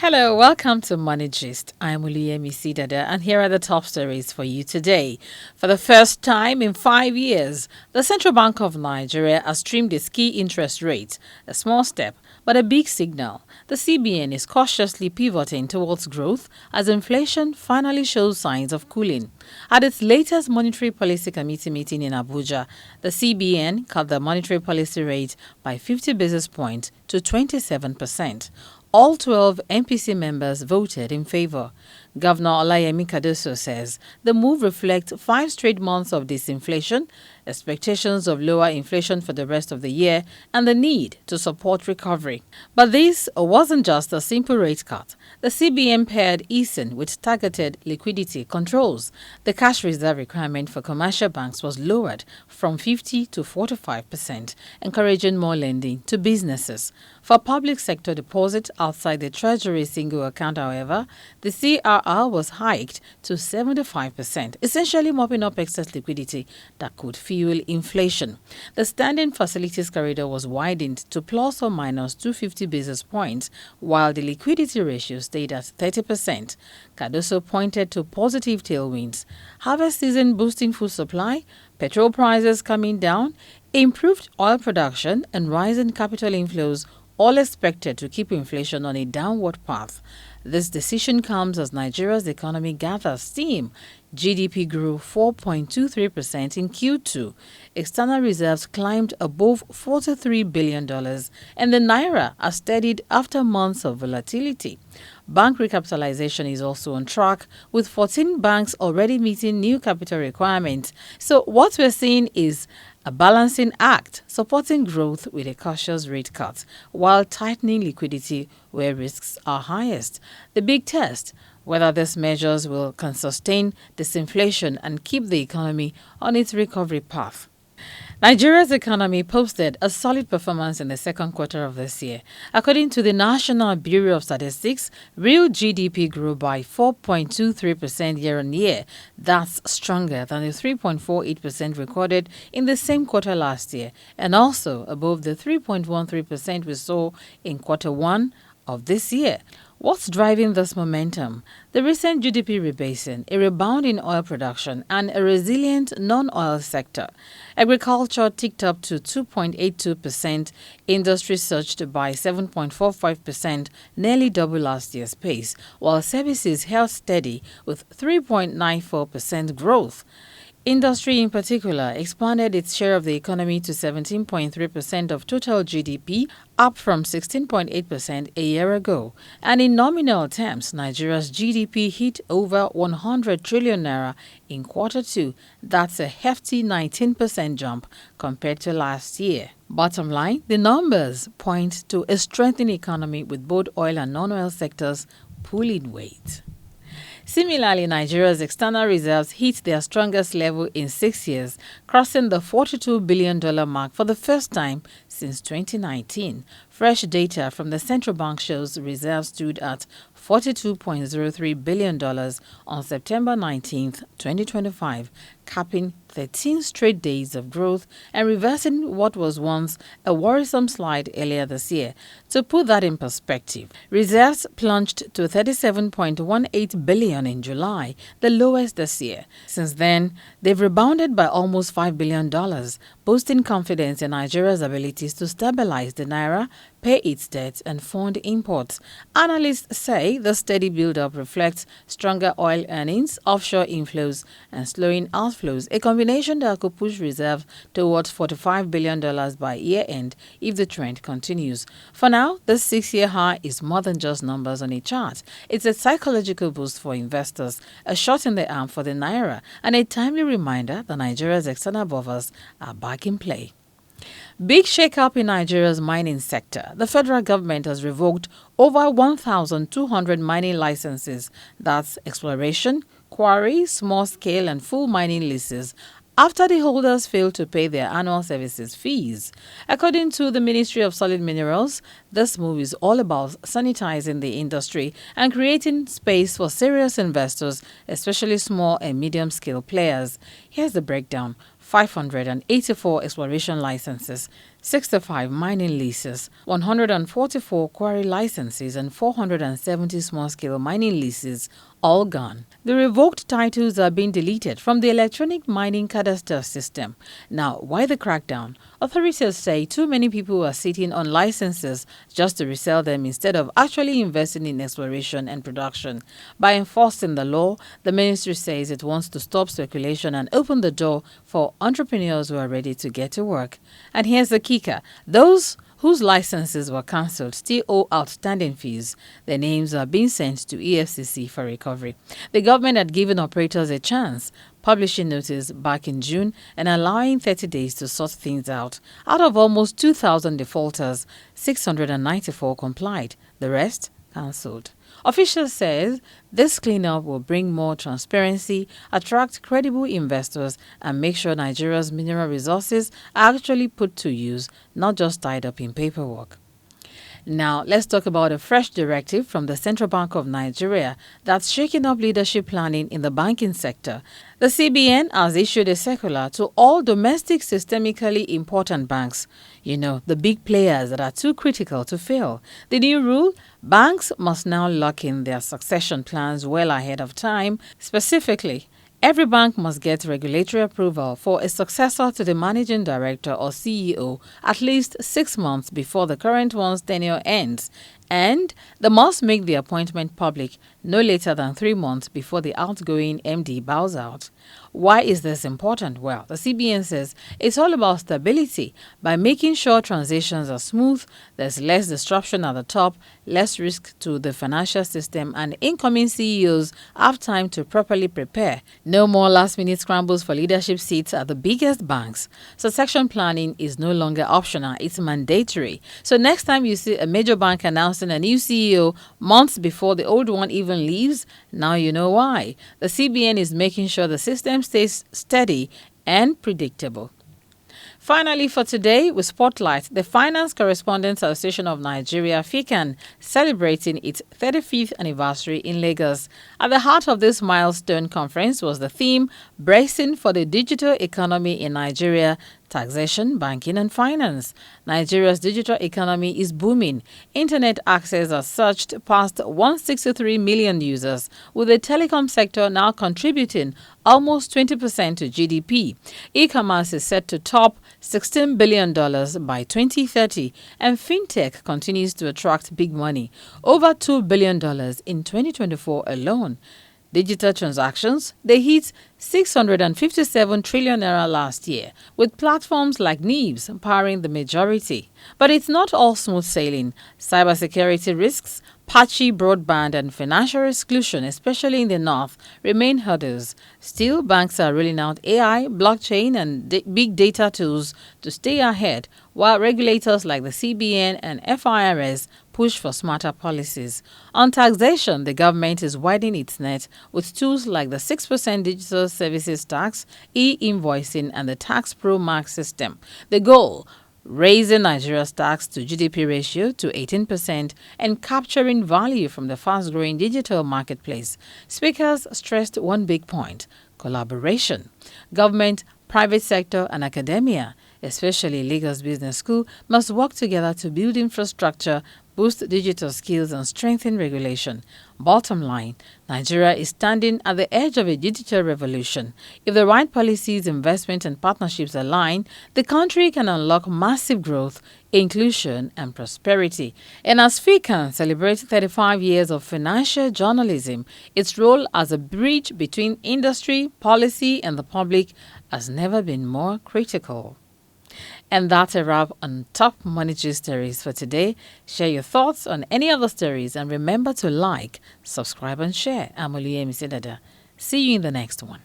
Hello, welcome to Money Gist. I'm Oluyemisi and here are the top stories for you today. For the first time in 5 years, the Central Bank of Nigeria has trimmed its key interest rate, a small step, but a big signal. The CBN is cautiously pivoting towards growth as inflation finally shows signs of cooling. At its latest Monetary Policy Committee meeting in Abuja, the CBN cut the monetary policy rate by 50 basis points to 27%. All 12 MPC members voted in favor. Governor Olayemi Cardoso says the move reflects 5 straight months of disinflation, expectations of lower inflation for the rest of the year, and the need to support recovery. But this wasn't just a simple rate cut. The CBN paired easing with targeted liquidity controls. The cash reserve requirement for commercial banks was lowered from 50 to 45%, encouraging more lending to businesses. For public sector deposits outside the Treasury single account, however, the CRR was hiked to 75%, essentially mopping up excess liquidity that could fuel inflation. The standing facilities corridor was widened to plus or minus 250 basis points, while the liquidity ratio stayed at 30%. Cardoso pointed to positive tailwinds: harvest season boosting food supply, petrol prices coming down, improved oil production, and rising capital inflows, all expected to keep inflation on a downward path. This decision comes as Nigeria's economy gathers steam. GDP grew 4.23% in Q2. External reserves climbed above $43 billion, and the naira has steadied after months of volatility. Bank recapitalization is also on track, with 14 banks already meeting new capital requirements. So what we're seeing is a balancing act, supporting growth with a cautious rate cut, while tightening liquidity where risks are highest. The big test: whether these measures can sustain disinflation and keep the economy on its recovery path. Nigeria's economy posted a solid performance in the second quarter of this year. According to the National Bureau of Statistics, real GDP grew by 4.23% year-on-year. That's stronger than the 3.48% recorded in the same quarter last year, and also above the 3.13% we saw in quarter one of this year. What's driving this momentum? The recent GDP rebasing, a rebound in oil production, and a resilient non-oil sector. Agriculture ticked up to 2.82%, industry surged by 7.45%, nearly double last year's pace, while services held steady with 3.94% growth. Industry in particular expanded its share of the economy to 17.3% of total GDP, up from 16.8% a year ago. And in nominal terms, Nigeria's GDP hit over 100 trillion naira in quarter two. That's a hefty 19% jump compared to last year. Bottom line, the numbers point to a strengthening economy with both oil and non-oil sectors pulling weight. Similarly, Nigeria's external reserves hit their strongest level in 6 years, crossing the $42 billion mark for the first time since 2019. Fresh data from the central bank shows reserves stood at $42.03 billion on September 19, 2025, capping 13 straight days of growth and reversing what was once a worrisome slide earlier this year. To put that in perspective, reserves plunged to $37.18 billion in July, the lowest this year. Since then, they've rebounded by almost $5 billion, boosting confidence in Nigeria's abilities to stabilize the naira, pay its debts, and fund imports. Analysts say the steady build-up reflects stronger oil earnings, offshore inflows, and slowing outflows, a combination that could push reserves towards $45 billion by year-end if the trend continues. For now, this 6-year high is more than just numbers on a chart. It's a psychological boost for investors, a shot in the arm for the naira, and a timely reminder that Nigeria's external buffers are back in play. Big shake-up in Nigeria's mining sector. The federal government has revoked over 1,200 mining licenses. That's exploration, quarry, small-scale and full mining leases, after the holders failed to pay their annual services fees. According to the Ministry of Solid Minerals, this move is all about sanitizing the industry and creating space for serious investors, especially small and medium-scale players. Here's the breakdown. 584 exploration licenses, 65 mining leases, 144 quarry licenses, and 470 small-scale mining leases all gone. The revoked titles are being deleted from the electronic mining cadastre system. Now, why the crackdown? Authorities say too many people are sitting on licenses just to resell them instead of actually investing in exploration and production. By enforcing the law, the ministry says it wants to stop speculation and open the door for entrepreneurs who are ready to get to work. And here's the kicker. Those whose licenses were cancelled still owe outstanding fees. Their names are being sent to EFCC for recovery. The government had given operators a chance, publishing notice back in June and allowing 30 days to sort things out. Out of almost 2,000 defaulters, 694 complied. The rest cancelled. Officials says this cleanup will bring more transparency, attract credible investors, and make sure Nigeria's mineral resources are actually put to use, not just tied up in paperwork. Now, let's talk about a fresh directive from the Central Bank of Nigeria that's shaking up leadership planning in the banking sector. The CBN has issued a circular to all domestic systemically important banks, the big players that are too critical to fail. The new rule: banks must now lock in their succession plans well ahead of time. Specifically, every bank must get regulatory approval for a successor to the managing director or CEO at least 6 months before the current one's tenure ends, and they must make the appointment public no later than 3 months before the outgoing MD bows out. Why is this important? Well, the CBN says it's all about stability. By making sure transitions are smooth, there's less disruption at the top, less risk to the financial system, and incoming CEOs have time to properly prepare. No more last-minute scrambles for leadership seats at the biggest banks. Succession planning is no longer optional, it's mandatory. So next time you see a major bank announcing a new CEO months before the old one even leaves, now you know why. The CBN is making sure the system stays steady and predictable. Finally, for today, we spotlight the Finance Correspondents Association of Nigeria, FICAN, celebrating its 35th anniversary in Lagos. At the heart of this milestone conference was the theme, Bracing for the Digital Economy in Nigeria, Taxation, Banking and Finance. Nigeria's digital economy is booming. Internet access has surged past 163 million users, with the telecom sector now contributing almost 20% to GDP. E-commerce is set to top $16 billion by 2030, and fintech continues to attract big money, over $2 billion in 2024 alone. Digital transactions, they hit 657 trillion naira last year, with platforms like NIBS powering the majority. But it's not all smooth sailing. Cybersecurity risks, patchy broadband, and financial exclusion, especially in the north, remain hurdles. Still, banks are rolling out AI, blockchain, and big data tools to stay ahead, while regulators like the CBN and FIRS push for smarter policies. On taxation, the government is widening its net with tools like the 6% digital services tax, e-invoicing, and the Tax Pro Max system. The goal: raising Nigeria's tax to GDP ratio to 18% and capturing value from the fast-growing digital marketplace. Speakers stressed one big point: collaboration. Government, private sector, and academia, especially Lagos Business School, must work together to build infrastructure, boost digital skills, and strengthen regulation. Bottom line, Nigeria is standing at the edge of a digital revolution. If the right policies, investment, and partnerships align, the country can unlock massive growth, inclusion, and prosperity. And as FICAN celebrates 35 years of financial journalism, its role as a bridge between industry, policy, and the public has never been more critical. And that's a wrap on top monetary stories for today. Share your thoughts on any other stories and remember to like, subscribe, and share. I'm Oluyemisi. See you in the next one.